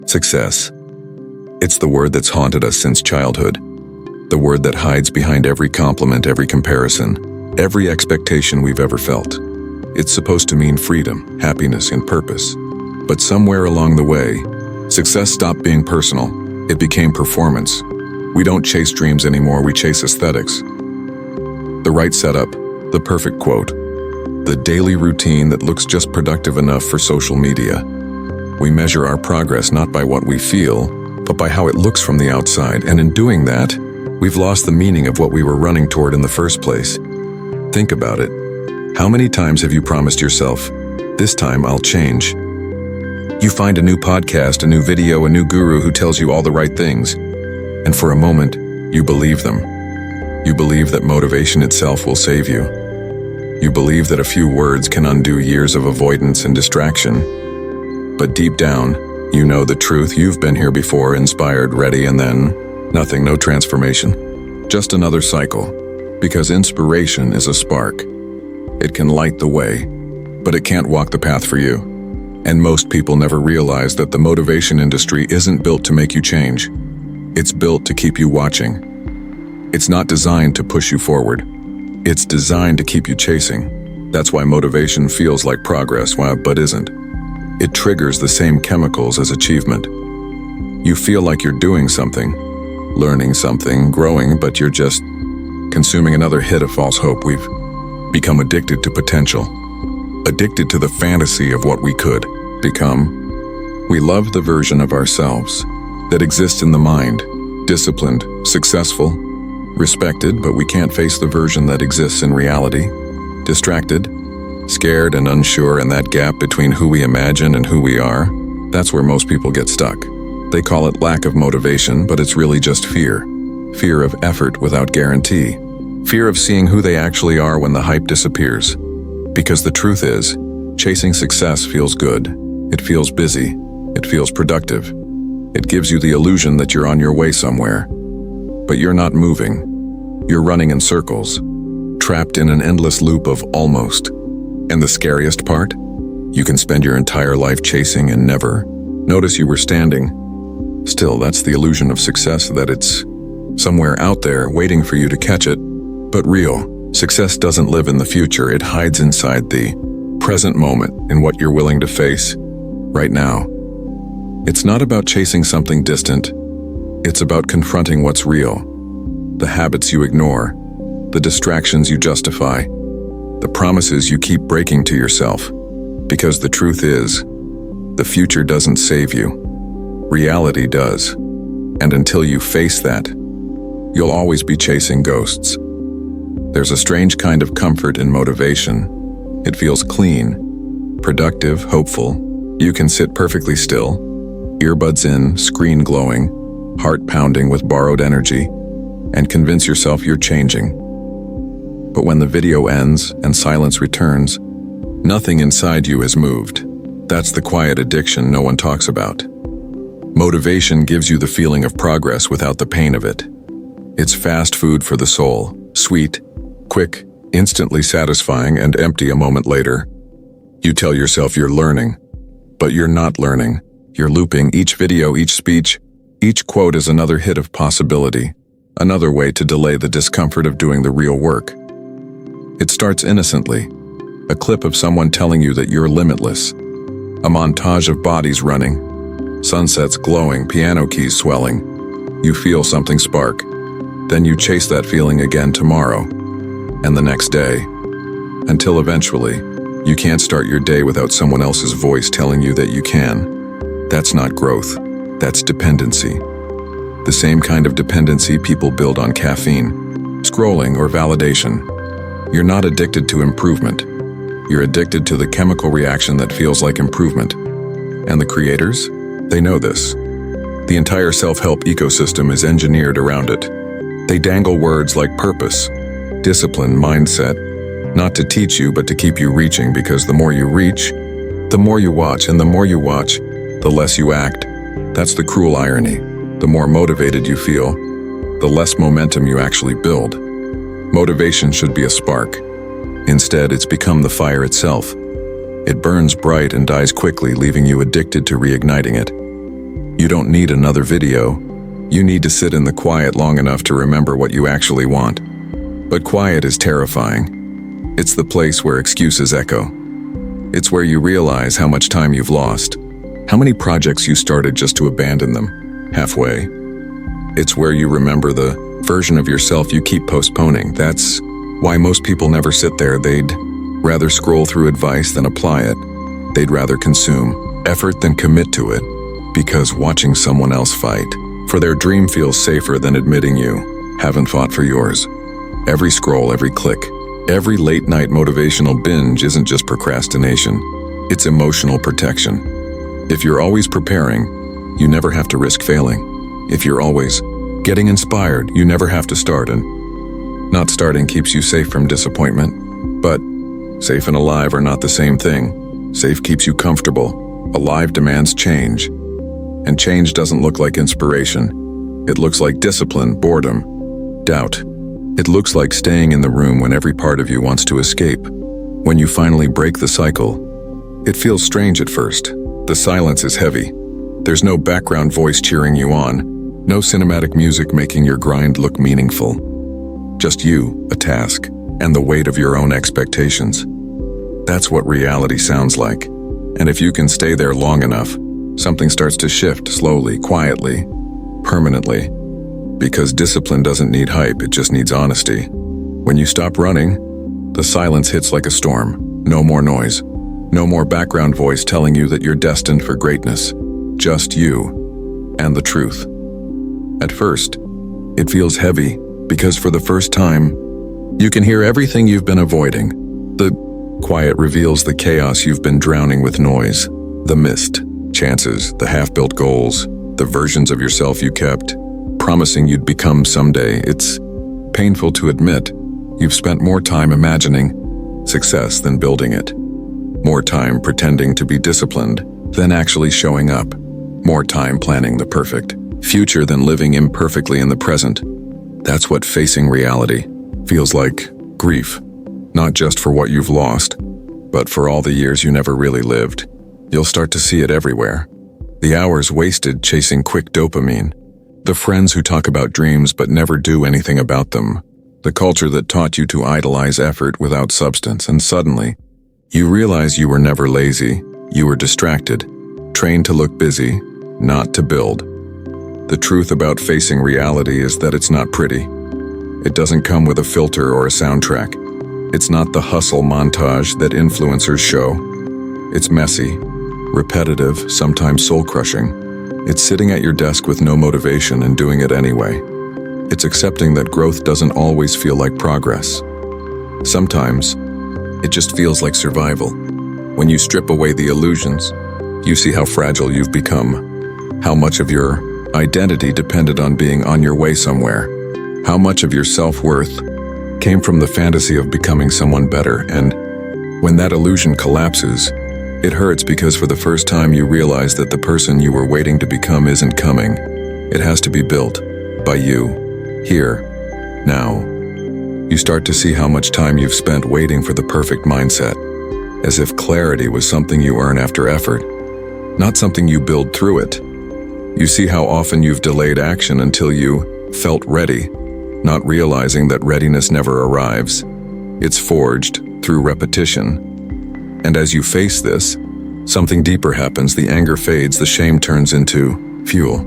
Success. It's the word that's haunted us since childhood. The word that hides behind every compliment, every comparison, every expectation we've ever felt. It's supposed to mean freedom, happiness, and purpose. But somewhere along the way, success stopped being personal. It became performance. We don't chase dreams anymore, we chase aesthetics. The right setup, the perfect quote, the daily routine that looks just productive enough for social media. We measure our progress not by what we feel, but by how it looks from the outside, and in doing that, we've lost the meaning of what we were running toward in the first place. Think about it. How many times have you promised yourself, "This time I'll change"? You find a new podcast, a new video, a new guru who tells you all the right things, and for a moment, you believe them. You believe that motivation itself will save you. You believe that a few words can undo years of avoidance and distraction. But deep down, you know the truth. You've been here before, inspired, ready, and then nothing, no transformation. Just another cycle. Because inspiration is a spark. It can light the way, but it can't walk the path for you. And most people never realize that the motivation industry isn't built to make you change. It's built to keep you watching. It's not designed to push you forward. It's designed to keep you chasing. That's why motivation feels like progress, but isn't. It triggers the same chemicals as achievement. You feel like you're doing something, learning something, growing, but you're just consuming another hit of false hope. We've become addicted to potential, addicted to the fantasy of what we could become. We love the version of ourselves that exists in the mind, disciplined, successful, respected, but we can't face the version that exists in reality, distracted, scared and unsure, and that gap between who we imagine and who we are, that's where most people get stuck. They call it lack of motivation, but it's really just fear. Fear of effort without guarantee. Fear of seeing who they actually are when the hype disappears. Because the truth is, chasing success feels good. It feels busy. It feels productive. It gives you the illusion that you're on your way somewhere. But you're not moving. You're running in circles, trapped in an endless loop of almost. And the scariest part? You can spend your entire life chasing and never notice you were standing. Still, that's the illusion of success, that it's somewhere out there waiting for you to catch it. But real success doesn't live in the future. It hides inside the present moment, in what you're willing to face right now. It's not about chasing something distant. It's about confronting what's real. The habits you ignore, the distractions you justify, the promises you keep breaking to yourself. Because the truth is, the future doesn't save you. Reality does. And until you face that, you'll always be chasing ghosts. There's a strange kind of comfort in motivation. It feels clean, productive, hopeful. You can sit perfectly still, earbuds in, screen glowing, heart pounding with borrowed energy, and convince yourself you're changing. But when the video ends and silence returns, nothing inside you is moved. That's the quiet addiction no one talks about. Motivation gives you the feeling of progress without the pain of it. It's fast food for the soul, sweet, quick, instantly satisfying, and empty a moment later. You tell yourself you're learning, but you're not learning. You're looping. Each video, each speech, each quote is another hit of possibility, another way to delay the discomfort of doing the real work. It starts innocently, a clip of someone telling you that you're limitless, a montage of bodies running, sunsets glowing, piano keys swelling. You feel something spark. Then you chase that feeling again tomorrow, and the next day, until eventually, you can't start your day without someone else's voice telling you that you can. That's not growth, that's dependency. The same kind of dependency people build on caffeine, scrolling, or validation. You're not addicted to improvement. You're addicted to the chemical reaction that feels like improvement. And the creators? They know this. The entire self-help ecosystem is engineered around it. They dangle words like purpose, discipline, mindset, not to teach you, but to keep you reaching, because the more you reach, the more you watch, and the more you watch, the less you act. That's the cruel irony. The more motivated you feel, the less momentum you actually build. Motivation should be a spark. Instead, it's become the fire itself. It burns bright and dies quickly, leaving you addicted to reigniting it. You don't need another video. You need to sit in the quiet long enough to remember what you actually want. But quiet is terrifying. It's the place where excuses echo. It's where you realize how much time you've lost, how many projects you started just to abandon them halfway. It's where you remember the version of yourself you keep postponing. That's why most people never sit there. They'd rather scroll through advice than apply it. They'd rather consume effort than commit to it, because watching someone else fight for their dream feels safer than admitting you haven't fought for yours. Every scroll, every click, every late-night motivational binge isn't just procrastination. It's emotional protection. If you're always preparing, you never have to risk failing. If you're always getting inspired, you never have to start, and not starting keeps you safe from disappointment. But safe and alive are not the same thing. Safe keeps you comfortable. Alive demands change. And change doesn't look like inspiration. It looks like discipline, boredom, doubt. It looks like staying in the room when every part of you wants to escape. When you finally break the cycle, it feels strange at first. The silence is heavy. There's no background voice cheering you on, no cinematic music making your grind look meaningful. Just you, a task, and the weight of your own expectations. That's what reality sounds like. And if you can stay there long enough, something starts to shift slowly, quietly, permanently. Because discipline doesn't need hype, it just needs honesty. When you stop running, the silence hits like a storm. No more noise. No more background voice telling you that you're destined for greatness. Just you and the truth. At first, it feels heavy because for the first time, you can hear everything you've been avoiding. The quiet reveals the chaos you've been drowning with noise. The missed chances, the half-built goals, the versions of yourself you kept, promising you'd become someday. It's painful to admit you've spent more time imagining success than building it. More time pretending to be disciplined than actually showing up. More time planning the perfect future than living imperfectly in the present. That's what facing reality feels like. Grief. Not just for what you've lost, but for all the years you never really lived. You'll start to see it everywhere. The hours wasted chasing quick dopamine. The friends who talk about dreams but never do anything about them. The culture that taught you to idolize effort without substance, and suddenly, you realize you were never lazy. You were distracted, trained to look busy, not to build. The truth about facing reality is that it's not pretty. It doesn't come with a filter or a soundtrack. It's not the hustle montage that influencers show. It's messy, repetitive, sometimes soul-crushing. It's sitting at your desk with no motivation and doing it anyway. It's accepting that growth doesn't always feel like progress. Sometimes, it just feels like survival. When you strip away the illusions, you see how fragile you've become, how much of your identity depended on being on your way somewhere, how much of your self-worth came from the fantasy of becoming someone better. And when that illusion collapses, it hurts because for the first time you realize that the person you were waiting to become isn't coming. It has to be built by you, here, now. You start to see how much time you've spent waiting for the perfect mindset, as if clarity was something you earn after effort, not something you build through it. You see how often you've delayed action until you felt ready, not realizing that readiness never arrives. It's forged through repetition. And as you face this, something deeper happens. The anger fades, the shame turns into fuel.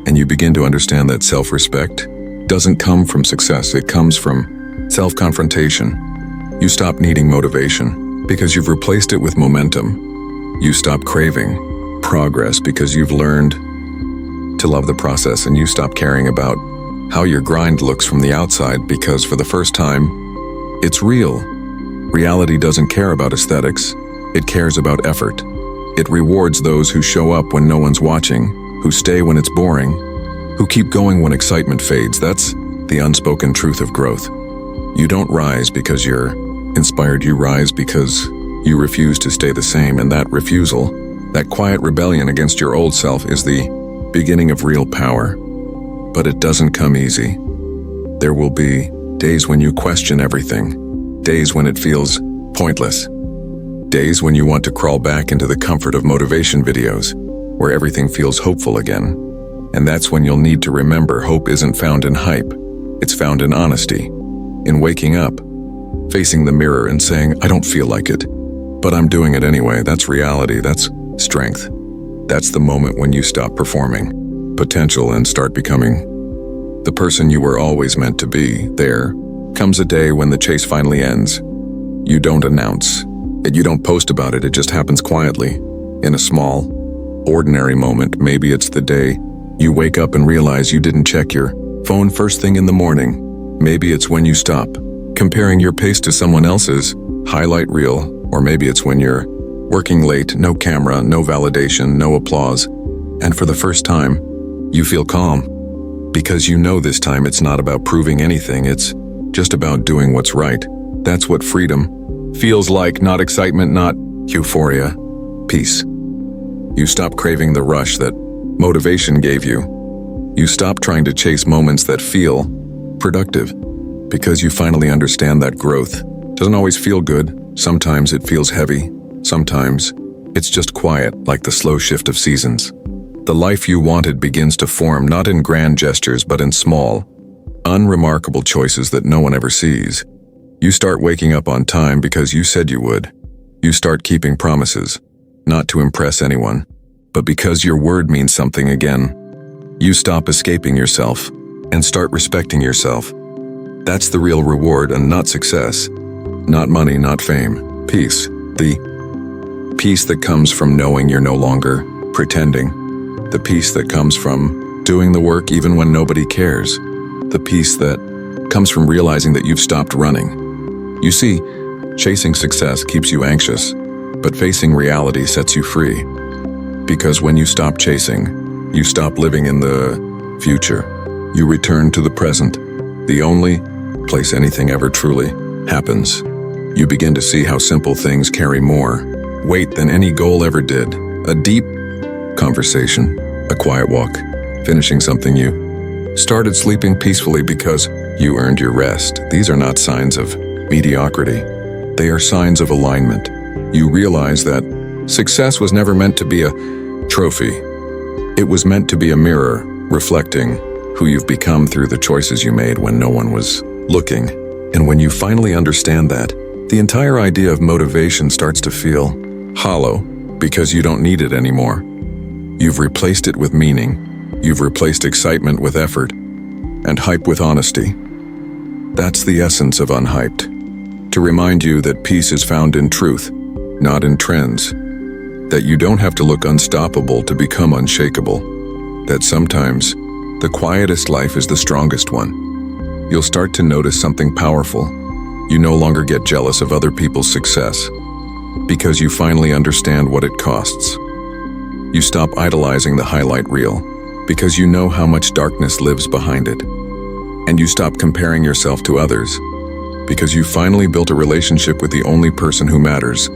And you begin to understand that self-respect doesn't come from success, it comes from self-confrontation. You stop needing motivation because you've replaced it with momentum. You stop craving progress because you've learned to love the process, and you stop caring about how your grind looks from the outside because for the first time, it's real. Reality doesn't care about aesthetics, it cares about effort. It rewards those who show up when no one's watching, who stay when it's boring, who keep going when excitement fades. That's the unspoken truth of growth. You don't rise because you're inspired, you rise because you refuse to stay the same, and that refusal, that quiet rebellion against your old self, is the beginning of real power. But it doesn't come easy. There will be days when you question everything, days when it feels pointless, days when you want to crawl back into the comfort of motivation videos, where everything feels hopeful again. And that's when you'll need to remember hope isn't found in hype. It's found in honesty, in waking up, facing the mirror and saying, I don't feel like it, but I'm doing it anyway. That's reality. That's strength. That's the moment when you stop performing potential and start becoming the person you were always meant to be. There comes a day when the chase finally ends. You don't announce it, you don't post about it, it just happens quietly, in a small, ordinary moment. Maybe it's the day you wake up and realize you didn't check your phone first thing in the morning. Maybe it's when you stop comparing your pace to someone else's highlight reel, or maybe it's when you're working late, no camera, no validation, no applause, and for the first time, you feel calm. Because you know this time it's not about proving anything, it's just about doing what's right. That's what freedom feels like, not excitement, not euphoria, peace. You stop craving the rush that motivation gave you. You stop trying to chase moments that feel productive, because you finally understand that growth doesn't always feel good. Sometimes it feels heavy. Sometimes it's just quiet, like the slow shift of seasons. The life you wanted begins to form, not in grand gestures, but in small, unremarkable choices that no one ever sees. You start waking up on time because you said you would. You start keeping promises, not to impress anyone, but because your word means something again. You stop escaping yourself and start respecting yourself. That's the real reward, and not success, not money, not fame. Peace. The peace that comes from knowing you're no longer pretending. The peace that comes from doing the work even when nobody cares. The peace that comes from realizing that you've stopped running. You see, chasing success keeps you anxious, but facing reality sets you free. Because when you stop chasing, you stop living in the future. You return to the present, the only place anything ever truly happens. You begin to see how simple things carry more weight than any goal ever did. A deep conversation, a quiet walk, finishing something you started, sleeping peacefully because you earned your rest. These are not signs of mediocrity. They are signs of alignment. You realize that success was never meant to be a trophy. It was meant to be a mirror reflecting who you've become through the choices you made when no one was looking. And when you finally understand that, the entire idea of motivation starts to feel hollow, because you don't need it anymore. You've replaced it with meaning. You've replaced excitement with effort, and hype with honesty. That's the essence of Unhyped. To remind you that peace is found in truth, not in trends. That you don't have to look unstoppable to become unshakable. That sometimes the quietest life is the strongest one. You'll start to notice something powerful. You no longer get jealous of other people's success, because you finally understand what it costs. You stop idolizing the highlight reel, because you know how much darkness lives behind it. And you stop comparing yourself to others, because you finally built a relationship with the only person who matters,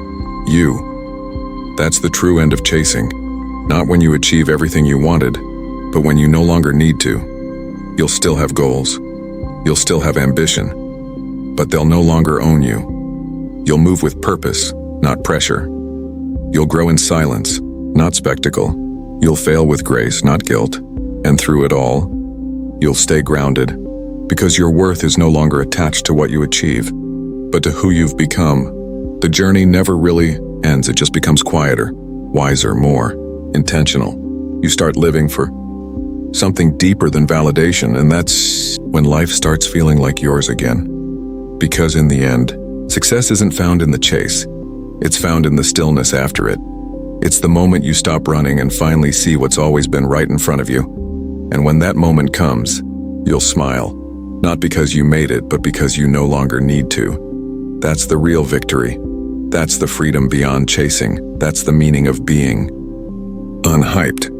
you. That's the true end of chasing. Not when you achieve everything you wanted, but when you no longer need to. You'll still have goals. You'll still have ambition, but they'll no longer own you. You'll move with purpose, not pressure. You'll grow in silence, not spectacle. You'll fail with grace, not guilt. And through it all, you'll stay grounded, because your worth is no longer attached to what you achieve, but to who you've become. The journey never really ends, it just becomes quieter, wiser, more intentional. You start living for something deeper than validation, and that's when life starts feeling like yours again. Because in the end, success isn't found in the chase, it's found in the stillness after it. It's the moment you stop running and finally see what's always been right in front of you. And when that moment comes, you'll smile, not because you made it, but because you no longer need to. That's the real victory. That's the freedom beyond chasing. That's the meaning of being unhyped.